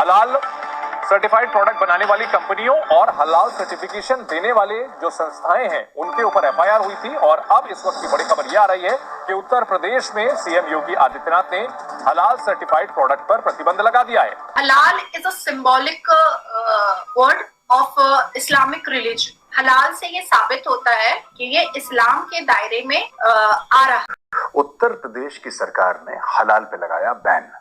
हलाल certified product बनाने वाली कंपनियों और हलाल सर्टिफिकेशन देने वाले जो संस्थाएं हैं उनके ऊपर एफआईआर हुई थी। और अब इस वक्त की बड़ी खबर यह आ रही है कि उत्तर प्रदेश में सीएम योगी आदित्यनाथ ने हलाल सर्टिफाइड प्रोडक्ट पर प्रतिबंध लगा दिया है। हलाल is a symbolic word of Islamic religion. हलाल से ये साबित होता है कि ये इस्लाम के दायरे में आ रहा है। उत्तर प्रदेश की सरकार ने हलाल पे लगाया बैन,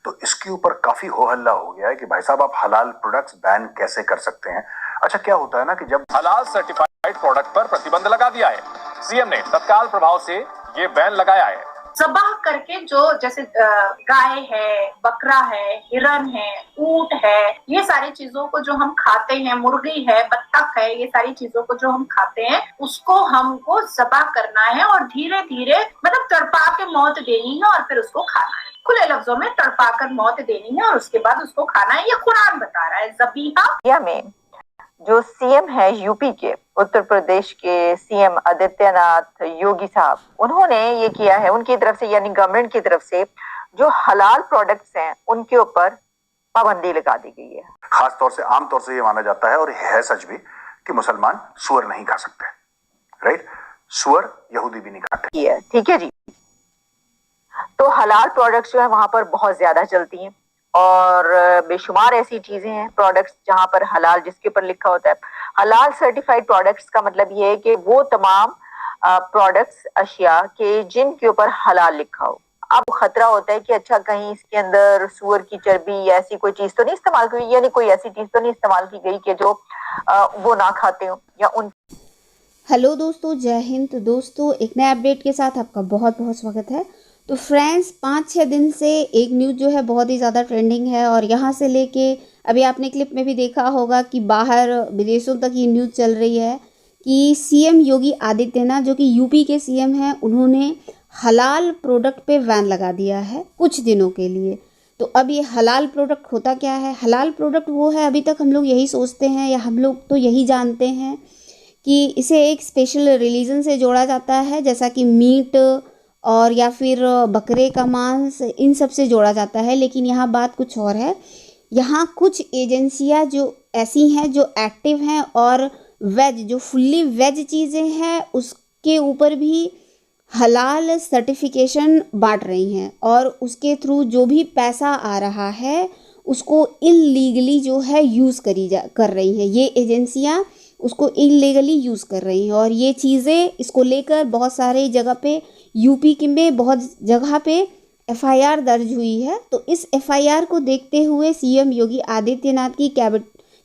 तो इसके ऊपर काफी हो हल्ला हो गया है कि भाई साहब आप हलाल प्रोडक्ट्स बैन कैसे कर सकते हैं। अच्छा, क्या होता है ना कि जब हलाल सर्टिफाइड प्रोडक्ट पर प्रतिबंध लगा दिया है, सीएम ने तत्काल प्रभाव से ये बैन लगाया है। ज़बाह करके जो जैसे गाय है, बकरा है, हिरन है, ऊंट है, ये सारी चीजों को जो हम खाते हैं, मुर्गी है, बत्तख है, ये सारी चीजों को जो हम खाते हैं उसको हमको ज़बाह करना है और धीरे धीरे मतलब तड़पा के मौत देनी है और फिर उसको खाना है। खुले लफ्जों में तड़पा कर मौत देनी है और उसके बाद उसको खाना है। ये कुरान बता रहा है। ज़बीहा में जो सीएम है यूपी के, उत्तर प्रदेश के सीएम आदित्यनाथ योगी साहब, उन्होंने ये किया है उनकी तरफ से, यानी गवर्नमेंट की तरफ से जो हलाल प्रोडक्ट्स हैं उनके ऊपर पाबंदी लगा दी गई है। खास तौर से आमतौर से ये माना जाता है और है सच भी कि मुसलमान सुअर नहीं खा सकते, राइट? सुअर यहूदी भी नहीं खाते। ठीक है जी। तो हलाल प्रोडक्ट्स जो है वहां पर बहुत ज्यादा चलती हैं और बेशुमार ऐसी चीजें हैं प्रोडक्ट्स जहां पर हलाल जिसके ऊपर लिखा होता है। हलाल सर्टिफाइड प्रोडक्ट्स का मतलब ये है कि वो तमाम प्रोडक्ट्स, अशिया के जिनके ऊपर हलाल लिखा हो। अब खतरा होता है कि अच्छा कहीं इसके अंदर सुअर की चर्बी या ऐसी कोई चीज तो नहीं इस्तेमाल की, यानी कोई ऐसी चीज तो नहीं इस्तेमाल की गई कि जो वो ना खाते हो या उन। हेलो दोस्तों, जय हिंद। दोस्तों, एक नए अपडेट के साथ आपका बहुत बहुत स्वागत है। तो फ्रेंड्स, 5-6 दिन से एक न्यूज़ जो है बहुत ही ज़्यादा ट्रेंडिंग है और यहाँ से लेके अभी आपने क्लिप में भी देखा होगा कि बाहर विदेशों तक ये न्यूज़ चल रही है कि सीएम योगी आदित्यनाथ, जो कि यूपी के सीएम हैं, उन्होंने हलाल प्रोडक्ट पे बैन लगा दिया है कुछ दिनों के लिए। तो अब ये हलाल प्रोडक्ट होता क्या है? हलाल प्रोडक्ट वो है, अभी तक हम लोग यही सोचते हैं या हम लोग तो यही जानते हैं कि इसे एक स्पेशल रिलीजन से जोड़ा जाता है, जैसा कि मीट और या फिर बकरे का मांस, इन सब से जोड़ा जाता है। लेकिन यहाँ बात कुछ और है। यहाँ कुछ एजेंसियाँ जो ऐसी हैं जो एक्टिव हैं और वेज, जो फुल्ली वेज चीज़ें हैं उसके ऊपर भी हलाल सर्टिफिकेशन बांट रही हैं और उसके थ्रू जो भी पैसा आ रहा है उसको इल्लीगली जो है यूज़ कर रही हैं। ये एजेंसियाँ उसको इल्लीगली यूज़ कर रही हैं और ये चीज़ें, इसको लेकर बहुत सारे जगह पे यूपी के में बहुत जगह पे एफआईआर दर्ज हुई है। तो इस एफआईआर को देखते हुए सीएम योगी आदित्यनाथ की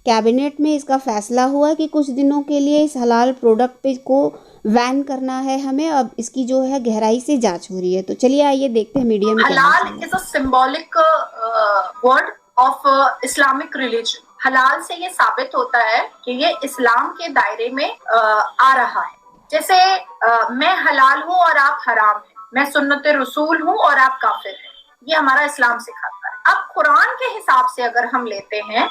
कैबिनेट में इसका फैसला हुआ कि कुछ दिनों के लिए इस हलाल प्रोडक्ट पे को बैन करना है हमें। अब इसकी जो है गहराई से जांच हो रही है। तो चलिए आइए देखते हैं मीडिया में। हलाल is a symbolic word of Islamic religion. हलाल से ये साबित होता है कि ये इस्लाम के दायरे में आ रहा है। जैसे मैं हलाल हूँ और आप हराम हैं, मैं सुन्नत रसूल हूँ और आप काफिर हैं, ये हमारा इस्लाम सिखाता है। अब कुरान के हिसाब से अगर हम लेते हैं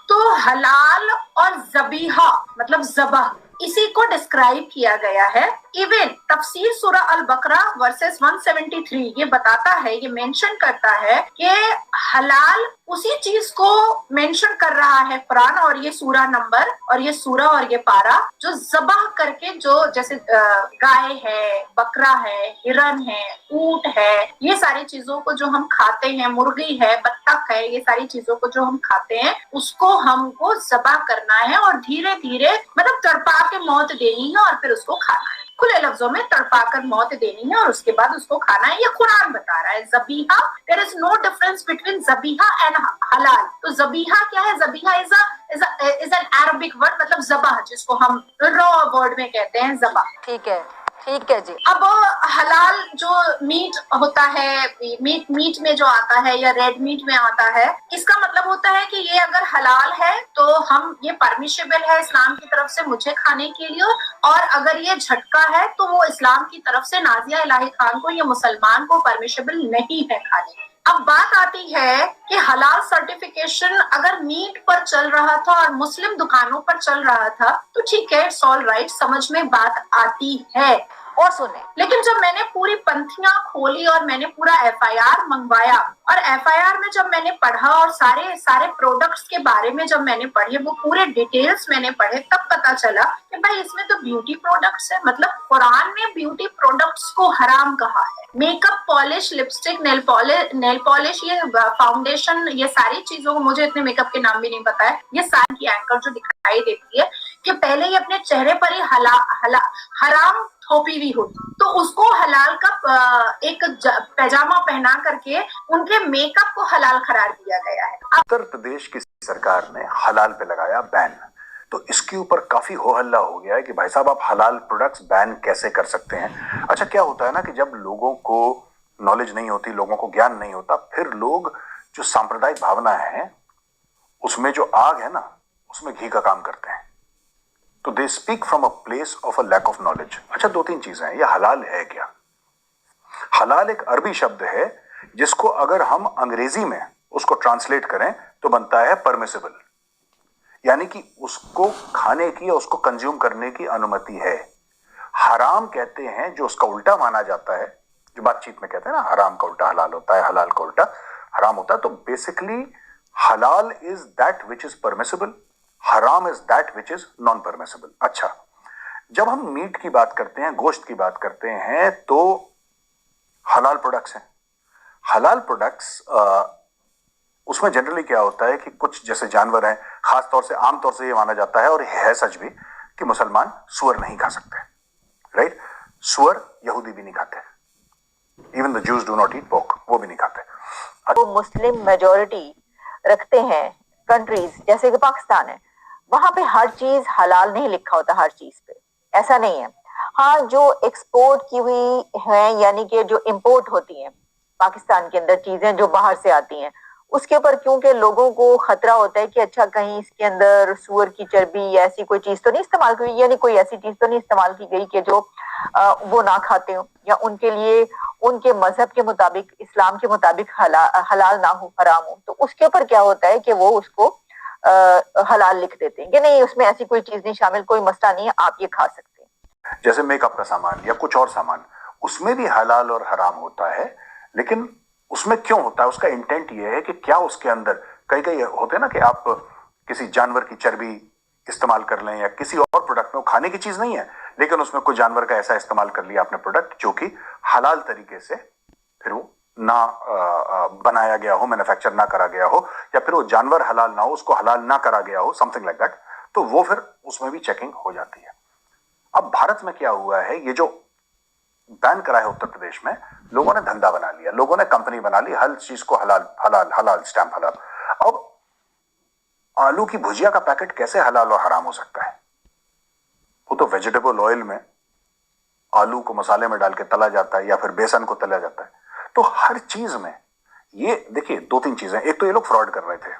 तो हलाल और ज़बीहा मतलब ज़बह, इसी को डिस्क्राइब किया गया है। इवन तफसीर सूरा अल बकरा वर्सेस 173 ये बताता है, ये मेंशन करता है कि हलाल उसी चीज को मेंशन कर रहा है कुरान और ये सूरा नंबर और ये सूरा और ये पारा, जो ज़बाह करके जो जैसे गाय है, बकरा है, हिरन है, ऊंट है, ये सारी चीजों को जो हम खाते हैं, मुर्गी है, बत्तख है, ये सारी चीजों को जो हम खाते हैं उसको हमको ज़बाह करना है और धीरे धीरे मतलब तड़पा के मौत देनी है और फिर उसको खाना है। खुले लफ्जों में तड़पा कर मौत देनी है और उसके बाद उसको खाना है। ये कुरान बता रहा है। ज़बीहा, there is no difference between zabiha and halal. तो ज़बीहा क्या है? Zabiha is an Arabic word, मतलब ज़बाह, जिसको हम रॉ वर्ड में कहते हैं ज़बाह। ठीक है जी। अब हलाल जो मीट होता है, मीट में जो आता है या रेड मीट में आता है, इसका मतलब होता है कि ये अगर हलाल है तो हम ये परमिशेबल है इस्लाम की तरफ से मुझे खाने के लिए, और अगर ये झटका है तो वो इस्लाम की तरफ से नाजिया इलाही खान को, ये मुसलमान को परमिशेबल नहीं है खाने। अब बात आती है कि हलाल सर्टिफिकेशन अगर मीट पर चल रहा था और मुस्लिम दुकानों पर चल रहा था तो ठीक है, इट्स ऑल राइट, समझ में बात आती है। और सुने। लेकिन जब मैंने पूरी पंथियां खोली और मैंने पूरा एफआईआर मंगवाया और एफआईआर में जब मैंने पढ़ा और सारे प्रोडक्ट्स के बारे में जब मैंने पढ़े, वो पूरे डिटेल्स मैंने पढ़े, तब पता चला कि भाई इसमें तो ब्यूटी प्रोडक्ट्स है। मतलब कुरान में ब्यूटी प्रोडक्ट्स को हराम कहा है। Makeup polish, lipstick, nail polish, ये फाउंडेशन, ये सारी चीजों को, मुझे इतने मेकअप के नाम भी नहीं पता है, ये सारी की एंकर जो दिखाई देती है कि पहले ही अपने चेहरे पर ही हराम थोपी हुई होती, तो उसको हलाल का एक पैजामा पहना करके उनके मेकअप को हलाल करार दिया गया है। उत्तर प्रदेश की सरकार ने हलाल पे लगाया बैन, तो इसके ऊपर काफी हो हल्ला हो गया है कि भाई साहब आप हलाल प्रोडक्ट्स बैन कैसे कर सकते हैं। अच्छा, क्या होता है ना कि जब लोगों को नॉलेज नहीं होती, लोगों को ज्ञान नहीं होता, फिर लोग जो सांप्रदायिक भावना है उसमें जो आग है ना, उसमें घी का काम करते हैं। तो they speak from a place of a lack of knowledge. अच्छा, दो तीन चीजें हैं। ये हलाल है क्या? हलाल एक अरबी शब्द है जिसको अगर हम अंग्रेजी में उसको ट्रांसलेट करें तो बनता है परमिसिबल, यानी कि उसको खाने की या उसको कंज्यूम करने की अनुमति है। हराम कहते हैं जो उसका उल्टा माना जाता है, जो बातचीत में कहते हैं ना, हराम का उल्टा हलाल होता है, हलाल का उल्टा हराम होता है। तो basically halal is that which is permissible, haram is that which is non permissible. अच्छा, जब हम मीट की बात करते हैं, गोश्त की बात करते हैं, तो हलाल प्रोडक्ट्स हैं। हलाल प्रोडक्ट्स उसमें जनरली क्या होता है कि कुछ जैसे जानवर हैं, खास तौर से आमतौर से ये माना जाता है और है सच भी कि मुसलमान सुअर नहीं खा सकते, राइट? सुअर यहूदी भी नहीं खाते, even the juice do not eat pork, वो भी नहीं खाते। वो मुस्लिम मेजोरिटी रखते हैं कंट्रीज जैसे कि पाकिस्तान है, वहां पे हर चीज हलाल नहीं लिखा होता, हर चीज पे ऐसा नहीं है। हाँ, जो एक्सपोर्ट की हुई है, यानी कि जो इंपोर्ट होती हैं पाकिस्तान के अंदर चीजें जो बाहर से आती हैं, उसके ऊपर क्योंकि लोगों को खतरा होता है कि अच्छा कहीं इसके अंदर सूअर की चर्बी या ऐसी कोई चीज तो नहीं इस्तेमाल की, यानी कोई ऐसी चीज तो नहीं इस्तेमाल की गई कि जो वो ना खाते हो, या उनके लिए उनके मजहब के मुताबिक, इस्लाम के मुताबिक हलाल ना हो, हराम हो। तो उसके ऊपर क्या होता है कि वो उसको हलाल लिख देते हैं कि नहीं, उसमें ऐसी कोई चीज नहीं शामिल, कोई मसला नहीं है, आप ये खा सकते हैं। जैसे मेकअप का सामान या कुछ और सामान, उसमें भी हलाल और हराम होता है, लेकिन उसमें क्यों होता है? उसका इंटेंट ये है कि क्या उसके अंदर कई कई होते हैं ना कि आप किसी जानवर की चर्बी इस्तेमाल कर लें या किसी और प्रोडक्ट में, खाने की चीज नहीं है लेकिन उसमें कोई जानवर का ऐसा इस्तेमाल कर लिया आपने प्रोडक्ट जो कि हलाल तरीके से फिर वो ना बनाया गया हो, मैन्युफैक्चर ना करा गया हो, या फिर वो जानवर हलाल ना हो, उसको हलाल ना करा गया हो, समथिंग लाइक दैट, तो वो फिर उसमें भी चेकिंग हो जाती है। अब भारत में क्या हुआ है, ये जो बैन करा है उत्तर प्रदेश में, लोगों ने धंधा बना लिया, लोगों ने कंपनी बना ली, हर चीज को हलाल हलाल हलाल, स्टैंप हलाल। अब आलू की भुजिया का पैकेट कैसे हलाल और हराम हो सकता है? वो तो वेजिटेबल ऑयल में आलू को मसाले में डाल के तला जाता है या फिर बेसन को तला जाता है। तो हर चीज में ये देखिए, दो तीन चीजें, एक तो ये लोग फ्रॉड कर रहे थे,